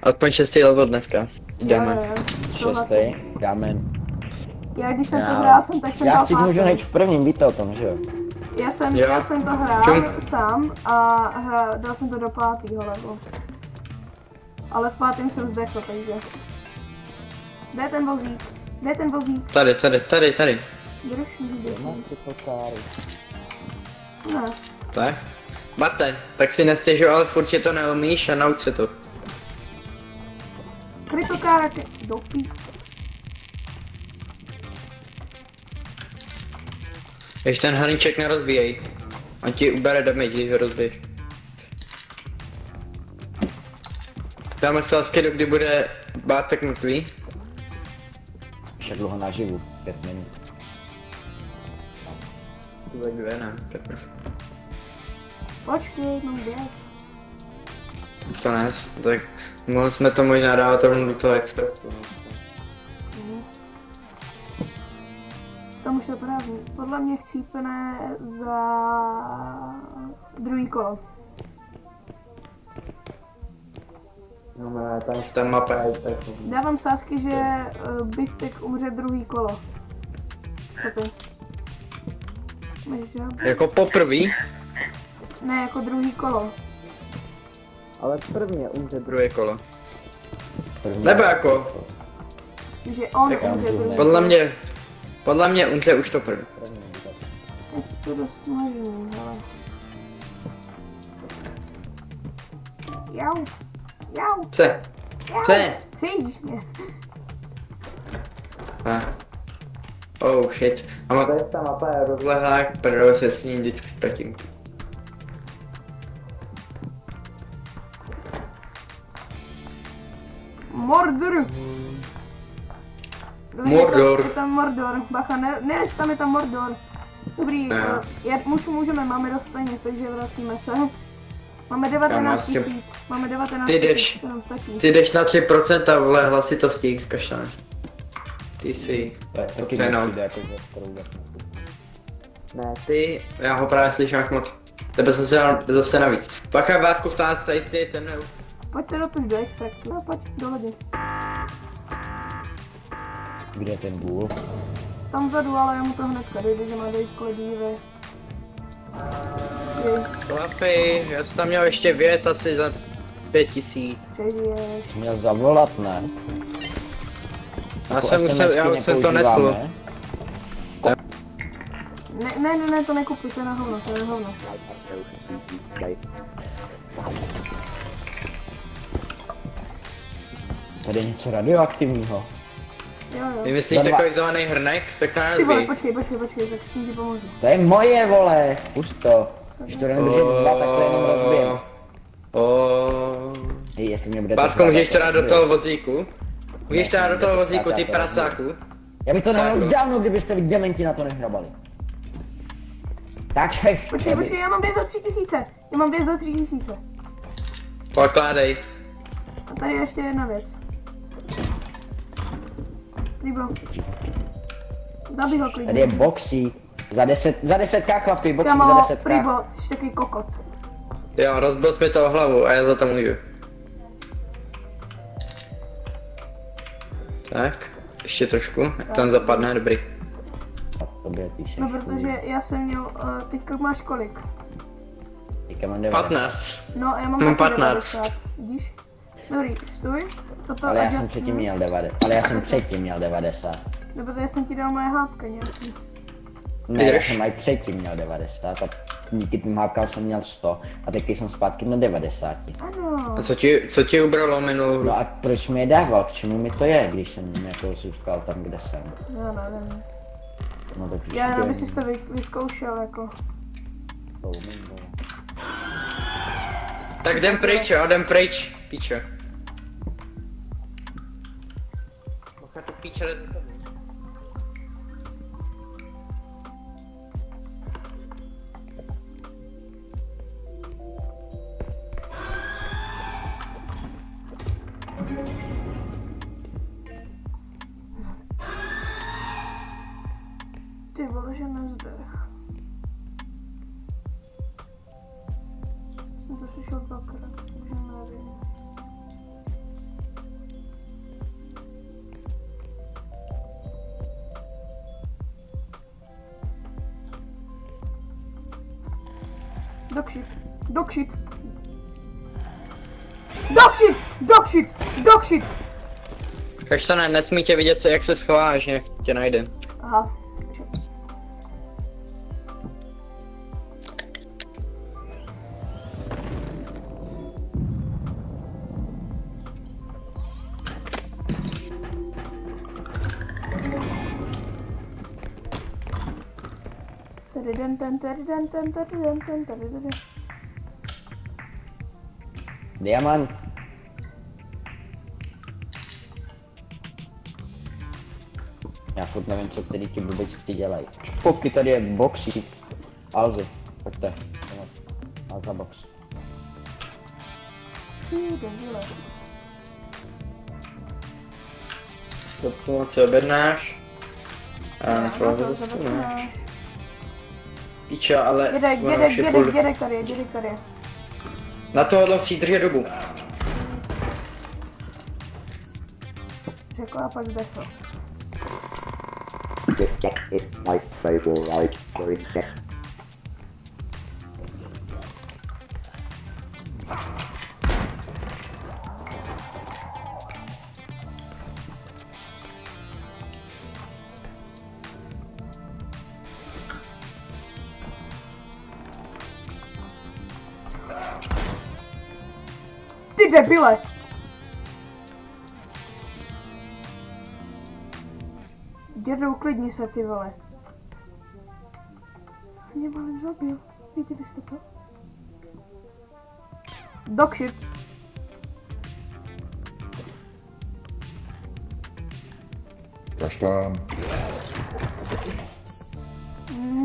Aspoň 6. level dneska. Jdeme. Šestý, dáme. Já když jsem to hrál, tak jsem Já dal chci můžu hned v prvním, víte o tom, že jo? Já jsem to hrál sám a dal jsem to do 5. levelu. Ale v 5. jsem zdechl, takže. Kde je ten vozík? Kde je ten vozík? Tady. Drží, Tak. Martin, tak si nestěžuj, ale furt je to neumíš a nauč se to. Krytokára, dopí. Ještě ten hrníček nerozbíjej. On ti ubere damage, když ho rozbiješ. Dáme sázky, kdy bude Bartek mrtvý. Však dlouho naživu, 5 minut. Tak 2, ne, teprve. Počkej, mám věc. To ne, tak mohli jsme to možná dávat rovnou do toho extraktu. Tam už je právě. Podle mě chcípne za druhý kolo. No ne, ta mapa je tak. Dávám sázky, že Biftek umře druhý kolo. Co ty? Máš žábu? Jako poprvý? Ne, jako druhý kolo. Ale prvně umře druhé kolo. První. Nebo jako? Myslím, že on Tak umře druhý Podle mě umře už to první. Je to dost možný, ale... Jau. Ce? Přejdíš mě. Oh shit. A tady ta mapa je rozlehlá, protože se s ním vždycky ztratím. Mordor. Mordor. Je tam Mordor. Bacha, ne, tam je tam Mordor. Dobrý, můžeme, máme dost peněz, takže vracíme se. Máme 19 000, máme 19 000, to nám stačí. Ty jdeš na 3%, vole, hlasitostí, kašlane. Ty si... Taky nepřijde jako Ne, ty, já ho právě slyším až moc. Tebe jsem se zase navíc. Bacha, Várku, vtáct, tady ty, ten ne... Pojďte do extraktu, no pojď, do lodi. Kde je ten vůl? Tam vzadu, ale já mu to hnedka dojde, že má dojít k ledíve. Chlapi, já jsem tam měl ještě věc asi za 5000. Přejdeš. Jsi měl zavolat, ne? Já jsem to nesl. Ne, to nekupuj, to je na hovno, to je na hovno. Tady je něco radioaktivního. Jo. Ty myslíš takový zelený hrnek? Tak to Ty vole, nezbij. počkej, tak s tím ti pomůžu. To je moje, vole! Pust to. Když to jdeme držet 2, tak to jenom rozbijem. Jestli mě budete Pásko, můžeš to dát do toho vozíku? Můžeš to dát do toho vozíku, ty prasáku? Já bych to dal už dávno, kdybyste vy dementi na to nehrabali. Takže... Počkej, já mám věc za 3000. Já mám věc za 3000. Pokládej. A tady je ještě jedna věc. Líbro. Zabij ho klidně. Tady je boxy. Za 10k chlapi, boxy Kamo, za 10k. Pribo, ty jsi takový kokot. Jo, rozbil jsi mi toho hlavu a já za to můžu. Tak, ještě trošku, jak tam zapadne, dobrý. No protože já jsem měl, teďka máš kolik? Teďka mám 90. 15. No a já mám 15. Vidíš? Dobrý, stůj. Toto Ale já jsem předtím měl 90. No protože já jsem ti dal moje hápka nějaký. Ne, já jsem aj předtím měl 90 a díky tím hápkám jsem měl 100 a teď jsem zpátky na 90. Ano. A co ti ubralo minulou hru? No a proč mi je dával, k čemu mi to je, když jsem jako zůstal tam, kde jsem? Já nevím. No tak Já aby si to vyzkoušel jako. Tak jdem pryč, píče. Mocha to píče. Ty vole, že nezdech. Jsem to slyšel dvakrát, že nevím. Dogshit. Dogshit. Dogshit. Dogshit. Dogshit. Kaštane, nesmí tě vidět, jak se schováš, nějak tě najde. Aha. Diamant. Já furt nevím, co tady ti blbečky dělají. Koky, tady je boxík. Alzy, pojďte. Alza box. To pomoci objednáš. A nechal to dostane. Píčo, ale... Dědek tady. Na tohle musí držet dobu. Řekl a pak zdechl. This jet is my favorite princess. Ty debile! Dědo, uklidni se, ty vole. Mě malým zabil. Viděli jste to? Dogshit. Kaštán.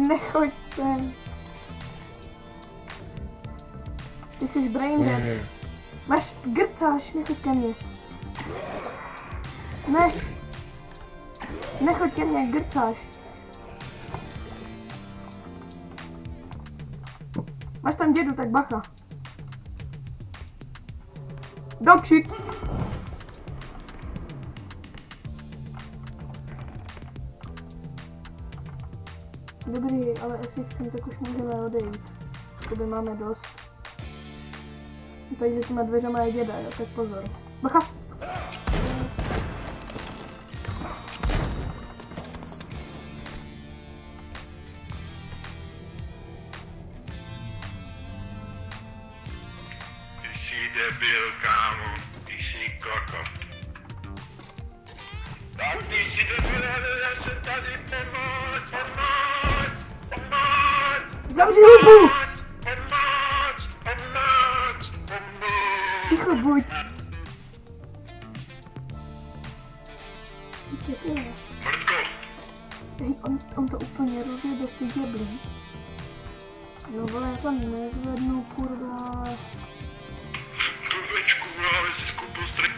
Nechoď sem. Ty jsi brain dead. Máš grcáš, nechoď ke mně. Ne. Nechoď ke mně, grcáš. Máš tam dědu, tak bacha. Dogshit. Dobrý, ale jestli chcem, tak už můžeme odejít. Jakoby máme dost. Tady za těma dveřama je děda, jo, tak pozor. Bacha! Ty jsi debil, kámo, ty jsi kokot. Tak ty jsi debil, ale já jsem tady pomoc. Zavři hubu! Ticho buď. Mrtko. Hej, on to úplně rozjede z těch jeblí. No vole, já to nezvednu, kurva. Kurvečku, ale jsi skoupil strip.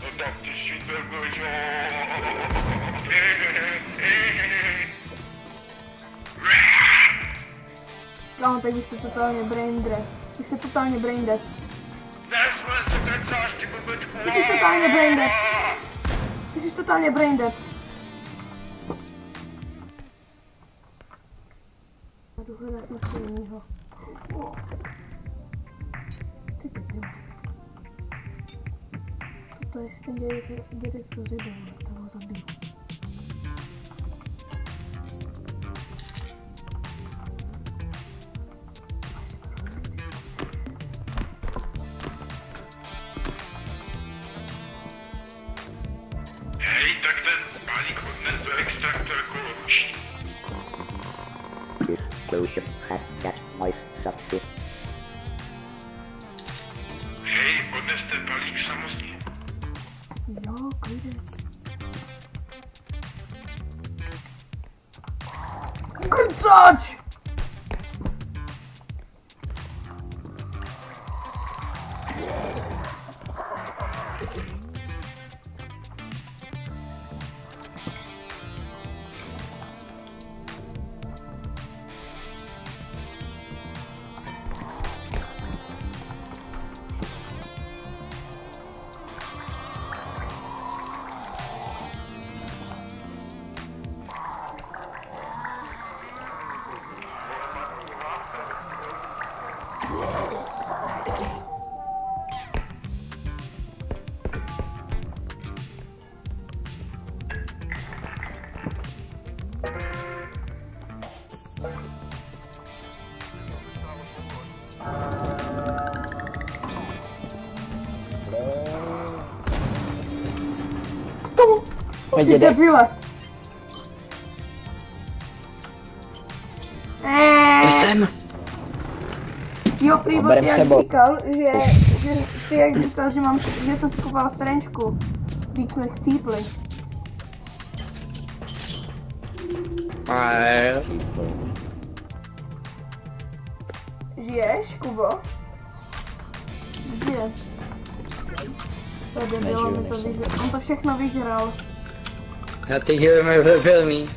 No tak ty jsi debil, jo. Kámo, tak vy jste totálně brain dead. Vy jste totálně brain dead. Ty jsi totálně brain dead. Ty jsi totálně brain dead. Já jdu hledat něco jinýho. Ty debil. Toto je ten dědek rozjedou, tak ho zabiju. Hej, tak ten balík odnes do extraktorku ručí. This explosion has got my substance. Hej, odnes ten balík samostatně. Jo, klidně. Krcač! tomu! Pojď, Ty jde. debile. Jsem. Jo, prý Berem jak sebou. říkal, že ty jak říkal, že jsem si kupoval straničku. Víc jsme chcípli. Žiješ, Kubo? Žije. To je debil, on to všechno vyžral. Já ty jdeme ve velmi.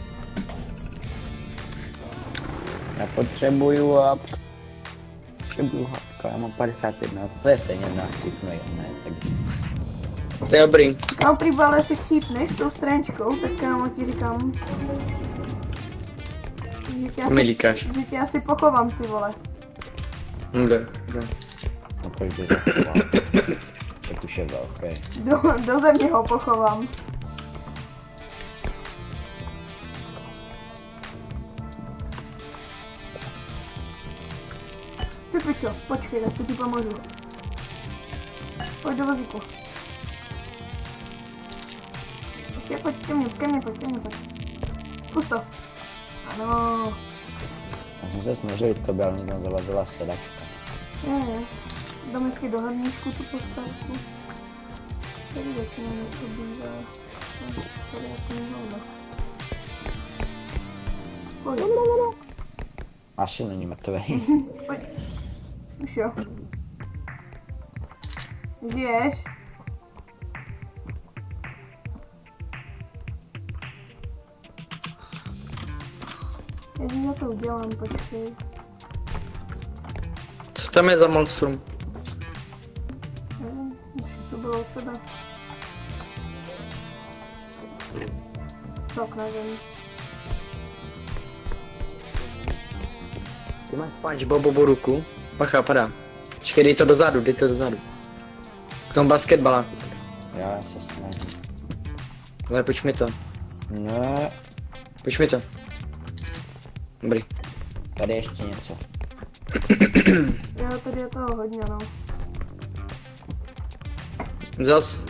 Já potřebuju a... Potřebuju hapka, já mám 51, to je stejně na chcípnu, ne? Tak... To je dobrý. Kámo, prý ale si chcípneš s tou straničkou, tak kámo ti říkám. Co mi říkáš? Že tě asi pochovám, ty vole. Jde. No proč by zachoval? Však už je velký. Do země ho pochovám. Ty pičo, počkej, tak to ti pomůžu. Pojď do vozíku. Prostě pojď ke mně, pojď. Pust to. Ano. Já jsem se snažil jít to byl, ale tam zalezla sedačka. Je. Dám hezky do hrníčku tu postavku. Tady většinou něco bývá. Tady jako nehovno. Pojď. Asi není mrtvej. Pojď. Už jo. Žiješ? Já to udělám, počkej. Co tam je za monstrum? Nevím, už to bylo od tebe. Tak nevím. Ty máš SpongeBobovu ruku. Bacha, padá. Počkej, dej to dozadu. K tomu basketbaláku. Já se snažím. Ale pojď mi to. Ne, Pojď mi to. Dobrý. tady ještě něco. Jo, tady je toho hodně, no.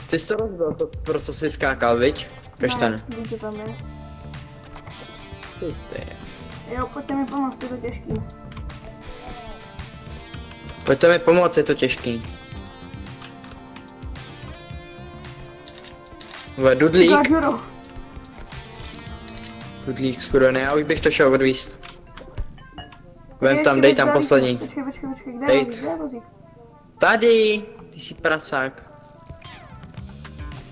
Ty jsi to rozbil, to pro co jsi skákal, viď? Kaštane. Ne, víš, že tam je. Ty. Jo, pojďte mi pomoct, je to těžký. Pojďte mi pomoct, je to těžký. Dudlík. Dudlík, skoro ne, já už bych to šel odvíst. Vem tam, dej tam poslední. Počkej, kde je vozík? Tady! Ty jsi prasák.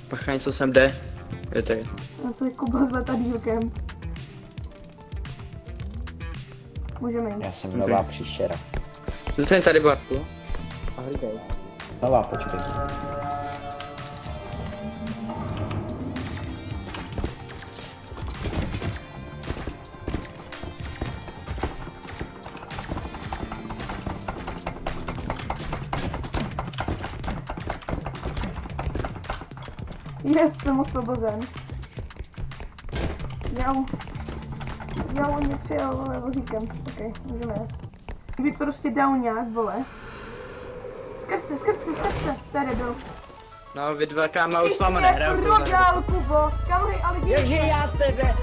Pacha, něco sem jde. Je to je. No to je Kuba s letadílkem. Můžeme jít. Já jsem nová příšera. Zůstaň tady, Bartku. A hlídej. Nová, počkej. Yes, jsem osvobozen. Já on mě přijel, vole, vozíkem. Ok, můžeme jet. Být prostě dowňák, vole. Skrce, to je debil. No, vy dva káma už s váma Ty jsi mě nehraju. prodal, Kubo. Kamory, ale Jakže já tebe!